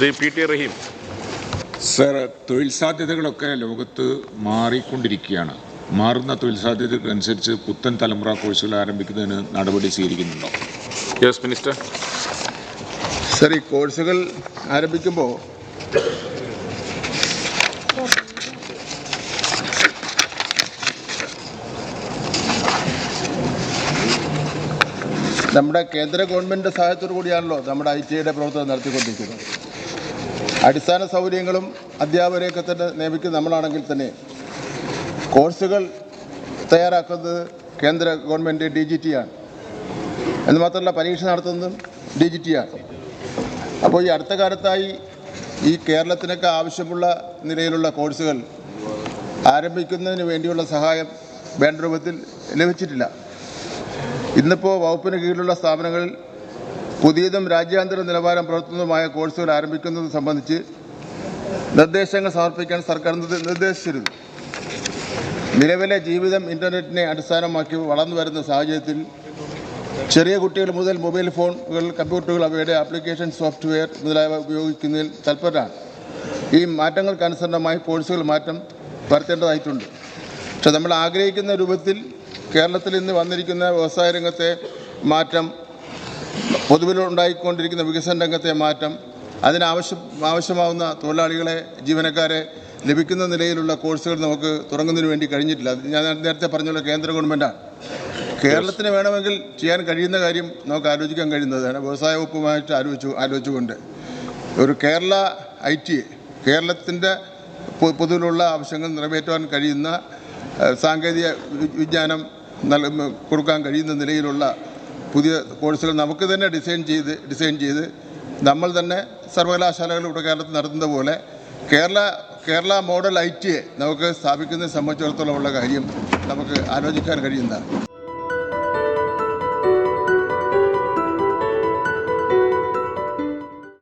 Shri PT റഹീം. Sir, തൊഴിൽ സാധ്യതകളൊക്കെ ലോകത്ത് മാറിക്കൊണ്ടിരിക്കുകയാണ്. മാറുന്ന തൊഴിൽ സാധ്യതകൾക്കനുസരിച്ച് പുത്തൻ തലമുറ കോഴ്സുകൾ ആരംഭിക്കുന്നതിന് നടപടി സ്വീകരിക്കുന്നുണ്ടോ? Yes minister. സർ, ഈ കോഴ്സുകൾ ആരംഭിക്കുമ്പോൾ നമ്മുടെ കേന്ദ്ര ഗവൺമെൻറ് സഹായത്തോടു കൂടിയാണല്ലോ നമ്മുടെ ITയുടെ പ്രവർത്തനം നടത്തിക്കൊണ്ടിരിക്കുന്നത്. അടിസ്ഥാന സൗകര്യങ്ങളും അധ്യാപകരെയൊക്കെ തന്നെ നിയമിക്കുന്ന നമ്മളാണെങ്കിൽ തന്നെ കോഴ്സുകൾ തയ്യാറാക്കുന്നത് കേന്ദ്ര ഗവൺമെൻറ് DGT ആണ്. എന്ന് മാത്രമല്ല, പരീക്ഷ നടത്തുന്നതും DGT ആണ്. അപ്പോൾ ഈ അടുത്ത കാലത്തായി ഈ കേരളത്തിനൊക്കെ ആവശ്യമുള്ള നിലയിലുള്ള കോഴ്സുകൾ ആരംഭിക്കുന്നതിന് വേണ്ടിയുള്ള സഹായം വേണ്ട രൂപത്തിൽ ലഭിച്ചിട്ടില്ല. ഇന്നിപ്പോൾ വകുപ്പിന് കീഴിലുള്ള സ്ഥാപനങ്ങളിൽ പുതിയതും രാജ്യാന്തര നിലവാരം പുലർത്തുന്നതുമായ കോഴ്സുകൾ ആരംഭിക്കുന്നത് സംബന്ധിച്ച് നിർദ്ദേശങ്ങൾ സമർപ്പിക്കാൻ സർക്കാർ നിർദ്ദേശിച്ചിരുന്നു. നിലവിലെ ജീവിതം ഇൻ്റർനെറ്റിനെ അടിസ്ഥാനമാക്കി വളർന്നു വരുന്ന സാഹചര്യത്തിൽ ചെറിയ കുട്ടികൾ മുതൽ മൊബൈൽ ഫോണുകൾ, കമ്പ്യൂട്ടറുകൾ, അവയുടെ ആപ്ലിക്കേഷൻ സോഫ്റ്റ്വെയർ മുതലായവ ഉപയോഗിക്കുന്നതിൽ തൽപരരാണ്. ഈ മാറ്റങ്ങൾക്കനുസരണമായി കോഴ്സുകൾ മാറ്റം വരുത്തേണ്ടതായിട്ടുണ്ട്. പക്ഷെ നമ്മൾ ആഗ്രഹിക്കുന്ന രൂപത്തിൽ കേരളത്തിൽ ഇന്ന് വന്നിരിക്കുന്ന വ്യവസായ രംഗത്തെ മാറ്റം, പൊതുവിലുണ്ടായിക്കൊണ്ടിരിക്കുന്ന വികസന രംഗത്തെ മാറ്റം, ആവശ്യമാവുന്ന തൊഴിലാളികളെ, ജീവനക്കാരെ ലഭിക്കുന്ന നിലയിലുള്ള കോഴ്സുകൾ നമുക്ക് തുടങ്ങുന്നതിന് വേണ്ടി കഴിഞ്ഞിട്ടില്ല. ഞാൻ നേരത്തെ പറഞ്ഞുള്ള കേന്ദ്ര ഗവൺമെൻറ്റാണ്. കേരളത്തിന് വേണമെങ്കിൽ ചെയ്യാൻ കഴിയുന്ന കാര്യം നമുക്ക് ആലോചിക്കാൻ കഴിയുന്നതാണ്. വ്യവസായ വകുപ്പുമായിട്ട് ആലോചിച്ചുകൊണ്ട് ഒരു കേരള ITA, കേരളത്തിൻ്റെ പൊതുവിലുള്ള ആവശ്യങ്ങൾ നിറവേറ്റുവാൻ കഴിയുന്ന സാങ്കേതിക വിജ്ഞാനം കൊടുക്കാൻ കഴിയുന്ന നിലയിലുള്ള പുതിയ കോഴ്സുകൾ നമുക്ക് തന്നെ ഡിസൈൻ ചെയ്ത് നമ്മൾ തന്നെ സർവകലാശാലകൾ ഇവിടെ കേരളത്തിൽ നടത്തുന്ന പോലെ കേരള മോഡൽ ITA നമുക്ക് സ്ഥാപിക്കുന്നതിനെ സംബന്ധിച്ചിടത്തോളം ഉള്ള കാര്യം നമുക്ക് ആലോചിക്കാൻ കഴിയുന്നതാണ്.